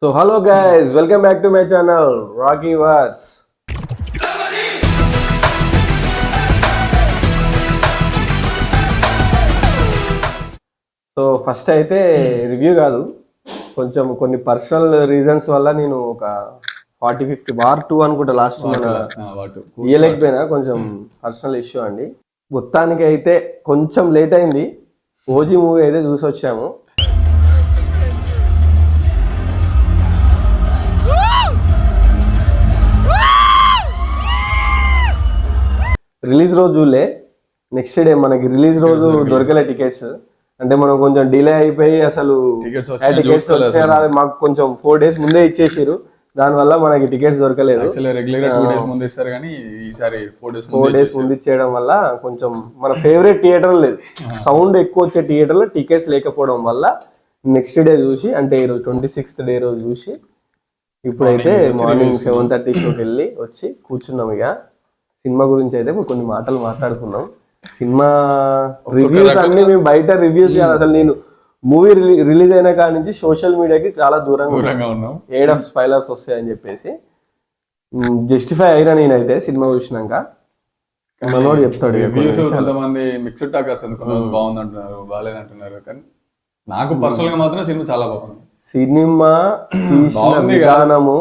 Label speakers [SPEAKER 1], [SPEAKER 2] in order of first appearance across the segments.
[SPEAKER 1] So hello guys, welcome back to my channel Rocky Words. So first అయితే review కాదు, కొంచెం కొన్ని personal reasons వల్ల నేను ఒక 40-50 వార్ 2 అనుకుంటా లాస్ట్ ఇయ్యలేకపోయినా, కొంచెం పర్సనల్ ఇష్యూ అండి. మొత్తానికి అయితే కొంచెం లేట్ అయింది. ఓజీ మూవీ అయితే చూసి వచ్చాము. రిలీజ్ రోజు చూడలే, నెక్స్ట్ డే మనకి రిలీజ్ రోజు దొరకలే టికెట్స్. అంటే మనం కొంచెం డిలే అయిపోయి అసలు టికెట్స్ మాకు కొంచెం 4 days ముందే ఇచ్చేసారు, దానివల్ల మనకి టికెట్స్ దొరకలేదు.
[SPEAKER 2] 2 days ముందు ఇస్తారు కానీ ఈసారి 4 days
[SPEAKER 1] ముందు ఇచ్చేయడం వల్ల కొంచెం మన ఫేవరెట్ థియేటర్ లేదు, సౌండ్ ఎక్కువ వచ్చే థియేటర్ లో టికెట్స్ లేకపోవడం వల్ల నెక్స్ట్ డే చూసి, అంటే ఈరోజు 26th డే రోజు చూసి, ఇప్పుడైతే మార్నింగ్ 7:30 షోకి వెళ్ళి వచ్చి కూర్చున్నాం. ఇక సినిమా గురించి అయితే కొన్ని మాటలు మాట్లాడుకున్నాం. సినిమా రివ్యూస్ అన్ని మేము బయట రివ్యూస్ కాదు, అసలు నేను మూవీ రిలీజ్ అయిన కాడి నుంచి సోషల్ మీడియాకి చాలా దూరంగా ఉన్నాం. ఏడ్ ఆఫ్ స్పాయిలర్స్ వస్తాయని చెప్పేసి జస్టిఫై అయినా నేనైతే సినిమా చూసినాక. మనోడు చెప్తాడు
[SPEAKER 2] కొంతమంది మిక్స్డ్ టాక్ వస్తుంది, కొంతమంది బాగుంది అంటున్నారు, బాగాలేదు అంటున్నారు. కానీ నాకు పర్సనల్ గా మాత్రం సినిమా చాలా బాగుంది.
[SPEAKER 1] సినిమా తీసిన విధానము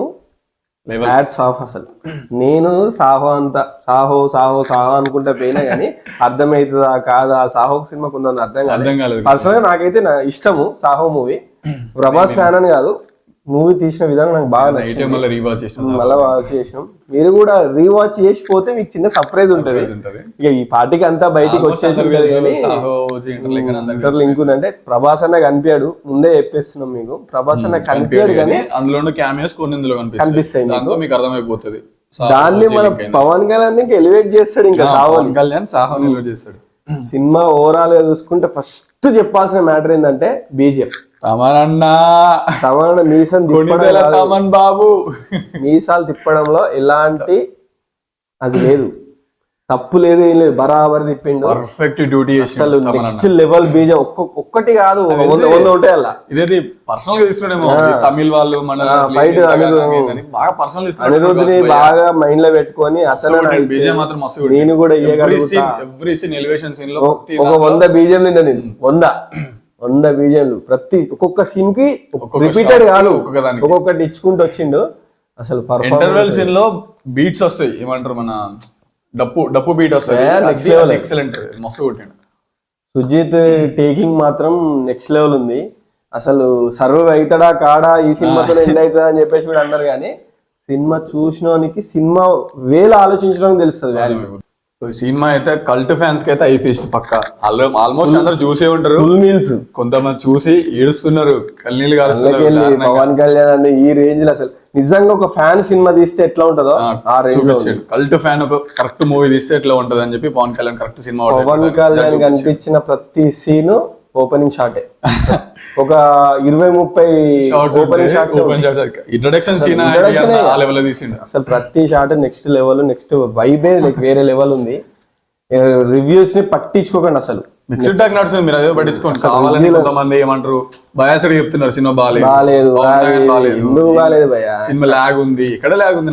[SPEAKER 1] హ్యాట్స్ ఆఫ్. అసలు నేను సాహో అనుకుంటా పోయినా కానీ అర్థమవుతుందా కాదా, సాహో సినిమా కొంత అర్థం కాలేదు. పర్సనల్ గా నాకైతే ఇష్టము సాహో మూవీ. ప్రభాస్ ఫ్యాన్ అని కాదు, మూవీ తీసిన విధానం నాకు బాగా నచ్చింది. మళ్ళీ వాచ్ చేసినాం. మీరు కూడా రీవాచ్ చేసిపోతే మీకు చిన్న సర్ప్రైజ్ ఉంటది. ఇక ఈ పార్టీకి అంతా బయటికి వచ్చేసి లింక్ ఉందంటే ప్రభాస్ అన్న కనిపించాడు, ముందే చెప్పేస్తున్నాం మీకు. ప్రభాస్ అన్న కనిపించాడు కానీ
[SPEAKER 2] అందులో
[SPEAKER 1] కనిపిస్తాయి
[SPEAKER 2] మీకు అర్థమైపోతుంది.
[SPEAKER 1] దాన్ని మన పవన్ కళ్యాణ్ ఎలివేట్ చేస్తాడు. ఇంకా
[SPEAKER 2] పవన్ కళ్యాణ్ సాహో ఎలివేట్ చేస్తాడు.
[SPEAKER 1] సినిమా ఓవరాల్ గా చూసుకుంటే ఫస్ట్ చెప్పాల్సిన మ్యాటర్ ఏంటంటే బీజిఎం. మీసాలు తిప్పడంలో ఎలాంటి అది లేదు, తప్పు లేదు, ఏం లేదు, బరాబర్ తిప్పిండు.
[SPEAKER 2] పర్ఫెక్ట్ డ్యూటీ
[SPEAKER 1] అసలు నెక్స్ట్ లెవెల్ బీజం. ఒక్కటి కాదు, 100 ఉంటాయి అలా.
[SPEAKER 2] ఇదేది పర్సనల్ గా తీసుకునేమో తమిళ్ వాళ్ళు బాగా పర్సనల్
[SPEAKER 1] అనిరుద్ధిని బాగా మైండ్ లో పెట్టుకొని అతను నేను కూడా
[SPEAKER 2] ఎవ్రీ సీన్ ఎలివేషన్ సీన్ లో
[SPEAKER 1] ఒక 100 బీజం నిన్న నేను 100 బీజంలు ప్రతి ఒక్కొక్క సీన్ కి రిపీటెడ్ కాదు, ఒక్కొక్కటి ఇచ్చుకుంటూ వచ్చిండు. అసలు
[SPEAKER 2] ఇంటర్వెల్ సీన్ లో బీట్స్ వస్తాయి, ఏమంటారు మన డప్పు బీట్ వస్తాయి, ఎక్సలెంట్, మస్తు కొట్టిండు.
[SPEAKER 1] సుజిత్ టేకింగ్ మాత్రం నెక్స్ట్ లెవెల్ ఉంది. అసలు సర్వ్ అవుతాడా కాడా, ఈ సినిమాతో ఎండ్ అవుతుందా అని చెప్పేసి కూడా అన్నారు. కానీ సినిమా చూసినోనికి సినిమా వేలు ఆలోచించడానికి తెలుస్తుంది.
[SPEAKER 2] సినిమా అయితే కల్ట్ ఫ్యాన్స్ కి అయితే ఐ ఫీస్ట్ పక్క. ఆల్మోస్ట్ అందరు చూసే ఉంటారు, కొంతమంది చూసి ఏడుస్తున్నారు, కన్నీళ్ళు కారుస్తున్నారు.
[SPEAKER 1] పవన్ కళ్యాణ్ అంటే ఈ రేంజ్ లో అసలు నిజంగా ఒక ఫ్యాన్ సినిమా తీస్తే ఎట్లా ఉంటుందో ఆ రేంజ్.
[SPEAKER 2] కల్ట్ ఫ్యాన్ ఒక కరెక్ట్ మూవీ తీస్తే ఎట్లా ఉంటది అని చెప్పి పవన్ కళ్యాణ్ కరెక్ట్ సినిమా.
[SPEAKER 1] పవన్ కళ్యాణ్ కనిపించిన ప్రతి సీన్ ఓపెనింగ్ షాటే, ఒక 20-30 ఓపెనింగ్ షాట్స్,
[SPEAKER 2] ఇంట్రడక్షన్ సీన్ ఆ లెవెల్ తీసిండు.
[SPEAKER 1] అసలు ప్రతి షాట్ నెక్స్ట్ లెవెల్, నెక్స్ట్ వైబే వేరే లెవెల్ ఉంది. రివ్యూస్ ని పట్టించుకోకండి, అసలు
[SPEAKER 2] మిక్స్డ్ టాక్ నడుస్తుంది, మీరు అదే పట్టించుకోండి. కావాలని కొంతమంది ఏమంటారు బయాస్డ్ చెప్తున్నారు, సినిమా బాగాలేదు, సినిమా లాగ్ ఉంది, ఇక్కడ లాగ్ ఉంది.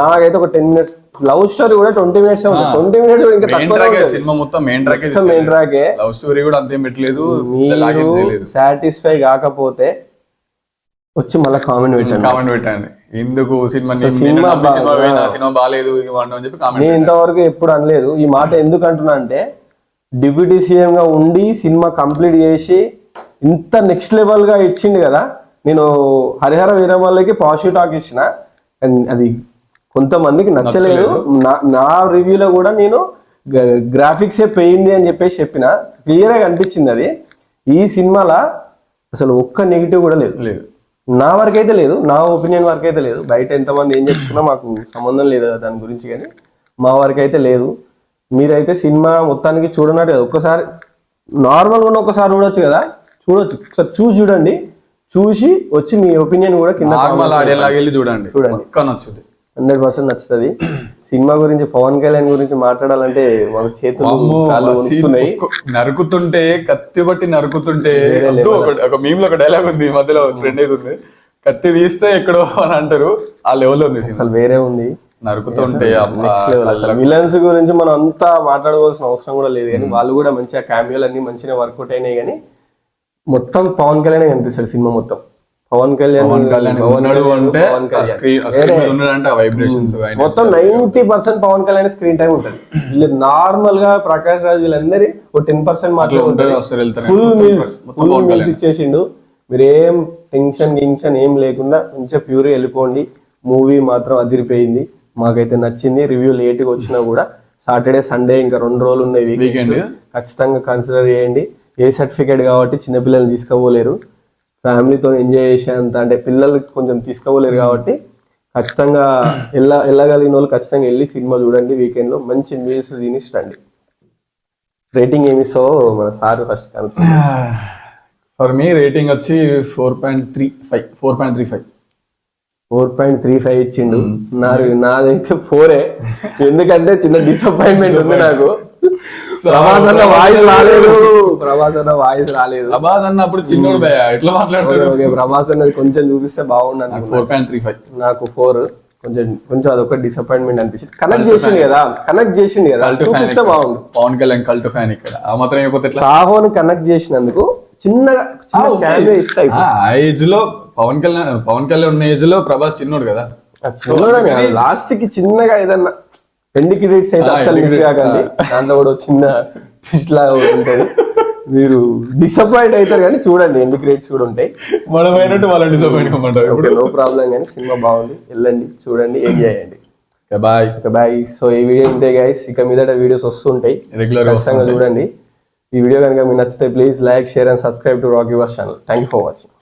[SPEAKER 1] నాకైతే ఒక 10 minutes లవ్ స్టోరీ కూడా 20 minutes 20 minutes
[SPEAKER 2] సినిమా మొత్తం మెయిన్ ట్రాక్, లవ్ స్టోరీ కూడా అంతేం పెట్టలేదు.
[SPEAKER 1] సాటిస్ఫై కాకపోతే వచ్చి మళ్ళీ కామెంట్
[SPEAKER 2] పెట్టండి, ఎందుకు సినిమా బాగాలేదు అని చెప్పి.
[SPEAKER 1] నేను ఇంతవరకు ఎప్పుడు అనలేదు ఈ మాట. ఎందుకు అంటున్నా అంటే డిప్యూటీ సీఎం గా ఉండి సినిమా కంప్లీట్ చేసి ఇంత నెక్స్ట్ లెవెల్ గా ఇచ్చింది కదా. నేను హరిహర వీరమల్లకి పాజిటివ్ టాక్ ఇచ్చిన, అది కొంతమందికి నచ్చలేదు. నా రివ్యూలో కూడా నేను గ్రాఫిక్సే పోయింది అని చెప్పేసి చెప్పిన, క్లియర్ గా అనిపించింది. అది ఈ సినిమాలో అసలు ఒక్క నెగిటివ్ కూడా లేదు, నా వరకు అయితే లేదు, నా ఒపీనియన్ వరకు అయితే లేదు. బయట ఎంతమంది ఏం చెప్తున్నా మాకు సంబంధం లేదు దాని గురించి, కానీ మా వరకు అయితే లేదు. మీరైతే సినిమా మొత్తానికి చూడనట్టు కదా, ఒక్కసారి నార్మల్గా ఉన్న ఒకసారి చూడొచ్చు కదా, చూడొచ్చు, ఒకసారి చూడండి, చూసి వచ్చి మీ ఒపీనియన్ కూడా కింద
[SPEAKER 2] చూడండి,
[SPEAKER 1] 100% నచ్చుతుంది. సినిమా గురించి పవన్ కళ్యాణ్ గురించి మాట్లాడాలంటే మన చేతులు
[SPEAKER 2] నరుకుతుంటే, కత్తి బట్టి నరుకుతుంటే, ఒక మీమ్ లో ఒక డైలాగ్ ఉంది మధ్యలో ట్రెండ్ అవుతుంది, కత్తి తీస్తే ఎక్కడో అని అంటారు, ఆ లెవెల్ ఉంది సినిమా.
[SPEAKER 1] అసలు వేరే ఉంది,
[SPEAKER 2] నరుకుతుంటే
[SPEAKER 1] నెక్స్ట్ లెవెల్. అసలు విలన్స్ గురించి మనం అంతా మాట్లాడుకోవాల్సిన అవసరం కూడా లేదు, కానీ వాళ్ళు కూడా మంచిగా క్యామియోలు అన్ని మంచిగా వర్కౌట్ అయినాయి. కానీ మొత్తం పవన్ కళ్యాణ్ కనిపిస్తాడు సినిమా మొత్తం. పవన్ కళ్యాణ్
[SPEAKER 2] ఉన్నాడు అంటే వైబ్రేషన్స్
[SPEAKER 1] మొత్తం 90% పవన్ కళ్యాణ్ స్క్రీన్ టైం ఉంటుంది. వీళ్ళు నార్మల్ గా ప్రకాష్ రాజ్ వీళ్ళందరి ఒక 10% మాట్లాడుతుంటారు. ఫుల్ మీల్స్ ఇచ్చేసిండు. మీరు ఏం టెన్షన్ ఏం లేకుండా మంచిగా ప్యూర్ వెళ్ళిపోండి. మూవీ మాత్రం అదిరిపోయింది, మాకైతే నచ్చింది. రివ్యూ లేట్గా వచ్చినా కూడా సాటర్డే సండే ఇంకా 2 రోజులు ఉన్నాయి వీకెండ్, ఖచ్చితంగా కన్సిడర్ చేయండి. ఏ సర్టిఫికేట్ కాబట్టి చిన్నపిల్లల్ని తీసుకోపోలేరు, ఫ్యామిలీతో ఎంజాయ్ చేసేంత అంటే పిల్లలకి కొంచెం తీసుకోలేరు కాబట్టి ఖచ్చితంగా వెళ్ళగలిగిన వాళ్ళు ఖచ్చితంగా వెళ్ళి సినిమా చూడండి. వీకెండ్ లో మంచి మీల్స్ తినేసి రండి. రేటింగ్ ఏమి ఇస్తావో మన సార్ ఫస్ట్ కనుక.
[SPEAKER 2] ఫర్ మీ రేటింగ్ వచ్చి 4.35
[SPEAKER 1] 4.35 ఇచ్చిండు. నాదైతే 4. ఎందుకంటే చిన్న డిసప్పాయింట్మెంట్ ఉంది నాకు. ప్రభాస్ అన్న వాయిస్ రాలేదు.
[SPEAKER 2] ప్రభాస్ అన్నప్పుడు చిన్నోడు ఎట్లా మాట్లాడతారు?
[SPEAKER 1] ప్రభాస్ అన్నది కొంచెం చూపిస్తే బాగుండదు.
[SPEAKER 2] 4.35
[SPEAKER 1] నాకు 4. కొంచెం అదొక డిసప్పాయింట్మెంట్ అనిపించింది. కనెక్ట్ చేసింది కదా చూపిస్తే బాగుండు.
[SPEAKER 2] పవన్ కళ్యాణ్ కల్ట్ ఫ్యాన్ ఇక్కడ, ఆ మాత్రం అయిపోతే
[SPEAKER 1] సాహోని కనెక్ట్ చేసినందుకు చిన్నగా
[SPEAKER 2] ఏజ్ లో పవన్ కళ్యాణ్ ఉన్న ఏజ్ లో ప్రభాస్ చిన్నోడు కదా.
[SPEAKER 1] లాస్ట్ కి చిన్నగా ఏదన్నా ఎండ్ క్రెడిట్స్ అయితే అసలు మిస్ కాకండి. దాంట్లో కూడా చిన్న ట్విస్ట్ లాగా ఉంటుంది. మీరు డిసప్పాయింట్ అవుతారు కానీ చూడండి, ఎండ్ క్రెడిట్స్ కూడా ఉంటాయి.
[SPEAKER 2] మనమైనట్టు వాళ్ళని డిసప్పాయింట్ కమ్మంటారు.
[SPEAKER 1] నో ప్రాబ్లం, కానీ సినిమా బాగుంది, వెళ్ళండి చూడండి, ఎంజాయ్ చేయండి.
[SPEAKER 2] బాయ్.
[SPEAKER 1] సో ఈ వీడియో ఉంటాయి గైస్, ఇక మీదట వీడియోస్ వస్తుంటాయి, ఖచ్చితంగా చూడండి. ఈ వీడియో కనుక మీకు నచ్చితే please like, share and subscribe to Rocky Verse channel. Thank you for watching.